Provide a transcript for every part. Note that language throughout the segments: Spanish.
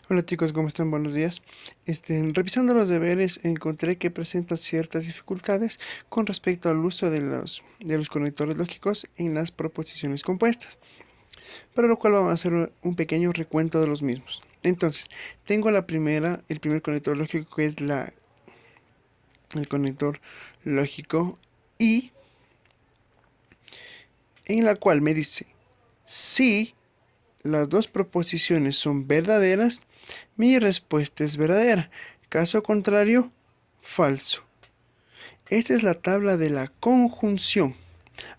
Hola chicos, ¿cómo están? Buenos días. Revisando los deberes encontré que presenta ciertas dificultades con respecto al uso de los conectores lógicos en las proposiciones compuestas, para lo cual vamos a hacer un pequeño recuento de los mismos. Entonces, tengo el primer conector lógico que es el conector lógico y en la cual me dice si las dos proposiciones son verdaderas, mi respuesta es verdadera. Caso contrario, falso. Esta es la tabla de la conjunción.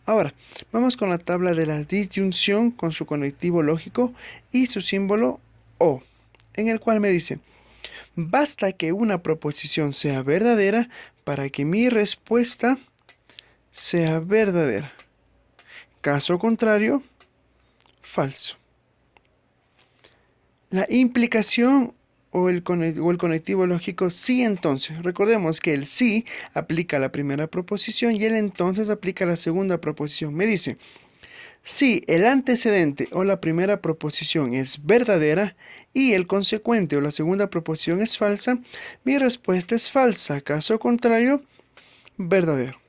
Ahora, vamos con la tabla de la disyunción con su conectivo lógico y su símbolo O, en el cual me dice, basta que una proposición sea verdadera para que mi respuesta sea verdadera. Caso contrario, falso. La implicación o el conectivo lógico sí entonces. Recordemos que el sí aplica a la primera proposición y el entonces aplica a la segunda proposición. Me dice, si el antecedente o la primera proposición es verdadera y el consecuente o la segunda proposición es falsa, mi respuesta es falsa. Caso contrario, verdadero.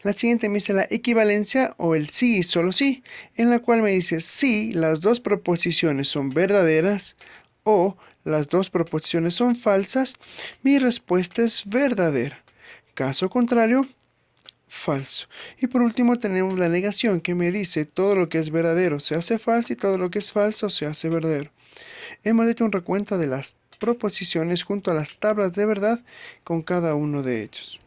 La siguiente me dice la equivalencia o el sí y solo sí, en la cual me dice si las dos proposiciones son verdaderas o las dos proposiciones son falsas, mi respuesta es verdadera. Caso contrario, falso. Y por último tenemos la negación que me dice todo lo que es verdadero se hace falso y todo lo que es falso se hace verdadero. Hemos hecho un recuento de las proposiciones junto a las tablas de verdad con cada uno de ellos.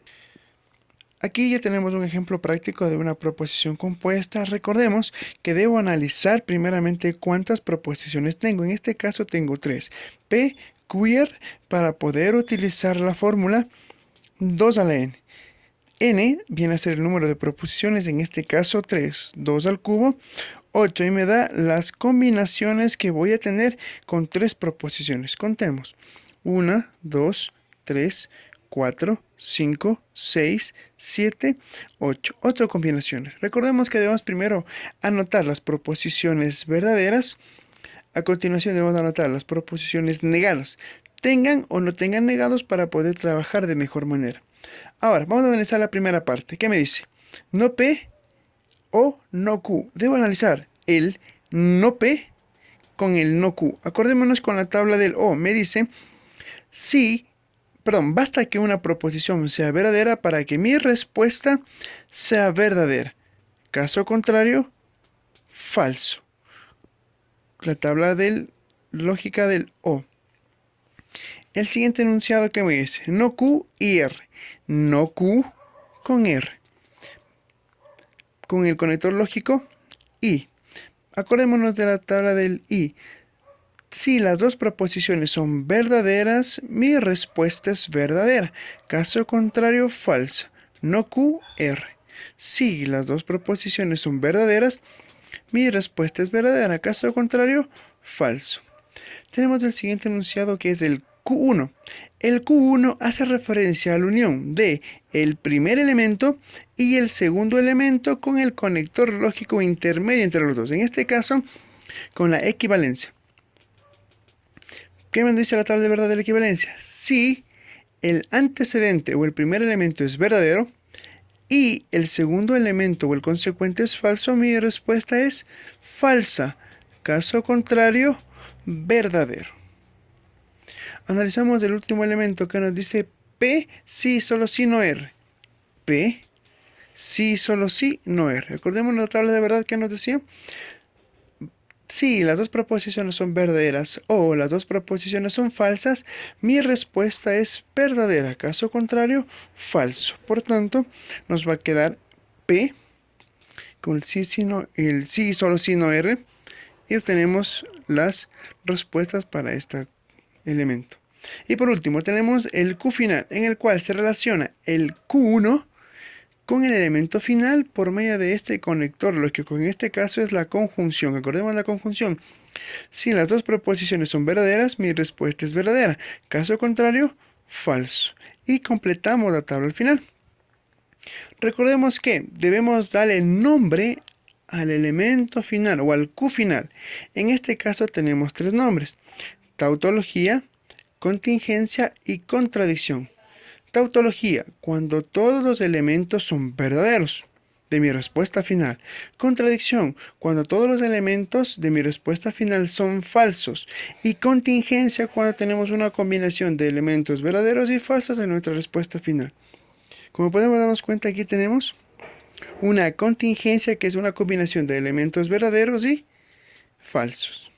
Aquí ya tenemos un ejemplo práctico de una proposición compuesta. Recordemos que debo analizar primeramente cuántas proposiciones tengo. En este caso tengo 3. P, Q y R para poder utilizar la fórmula 2 a la n. N viene a ser el número de proposiciones, en este caso 3. 2 al cubo, 8 y me da las combinaciones que voy a tener con 3 proposiciones. Contemos. 1, 2, 3, 4, 5, 6, 7, 8. 8 combinaciones. Recordemos que debemos primero anotar las proposiciones verdaderas. A continuación debemos anotar las proposiciones negadas. Tengan o no tengan negados para poder trabajar de mejor manera. Ahora, vamos a analizar la primera parte. ¿Qué me dice? No P o no Q. Debo analizar el no P con el no Q. Acordémonos con la tabla del O. Me dice basta que una proposición sea verdadera para que mi respuesta sea verdadera. Caso contrario, falso. La tabla de lógica del O. El siguiente enunciado que me dice, no Q y R. No Q con R. Con el conector lógico I. Acordémonos de la tabla del I. Si las dos proposiciones son verdaderas, mi respuesta es verdadera. Caso contrario, falsa. No Q, R. Si las dos proposiciones son verdaderas, mi respuesta es verdadera. Caso contrario, falso. Tenemos el siguiente enunciado que es el Q1. El Q1 hace referencia a la unión de el primer elemento y el segundo elemento con el conector lógico intermedio entre los dos. En este caso, con la equivalencia. ¿Qué me dice la tabla de verdad de la equivalencia? Si el antecedente o el primer elemento es verdadero y el segundo elemento o el consecuente es falso, mi respuesta es falsa. Caso contrario, verdadero. Analizamos el último elemento que nos dice P, sí, solo sí, no R. P, sí, solo sí, no R. Recordemos la tabla de verdad que nos decía. Si las dos proposiciones son verdaderas o las dos proposiciones son falsas, mi respuesta es verdadera. Caso contrario, falso. Por tanto, nos va a quedar P con el sí, solo sí, no R. Y obtenemos las respuestas para este elemento. Y por último, tenemos el Q final, en el cual se relaciona el Q1 con el elemento final por medio de este conector, lo que en este caso es la conjunción. Acordemos la conjunción. Si las dos proposiciones son verdaderas, mi respuesta es verdadera. Caso contrario, falso. Y completamos la tabla al final. Recordemos que debemos darle nombre al elemento final o al Q final. En este caso tenemos 3 nombres. Tautología, contingencia y contradicción. Tautología, cuando todos los elementos son verdaderos de mi respuesta final. Contradicción, cuando todos los elementos de mi respuesta final son falsos. Y contingencia, cuando tenemos una combinación de elementos verdaderos y falsos en nuestra respuesta final. Como podemos darnos cuenta, aquí tenemos una contingencia que es una combinación de elementos verdaderos y falsos.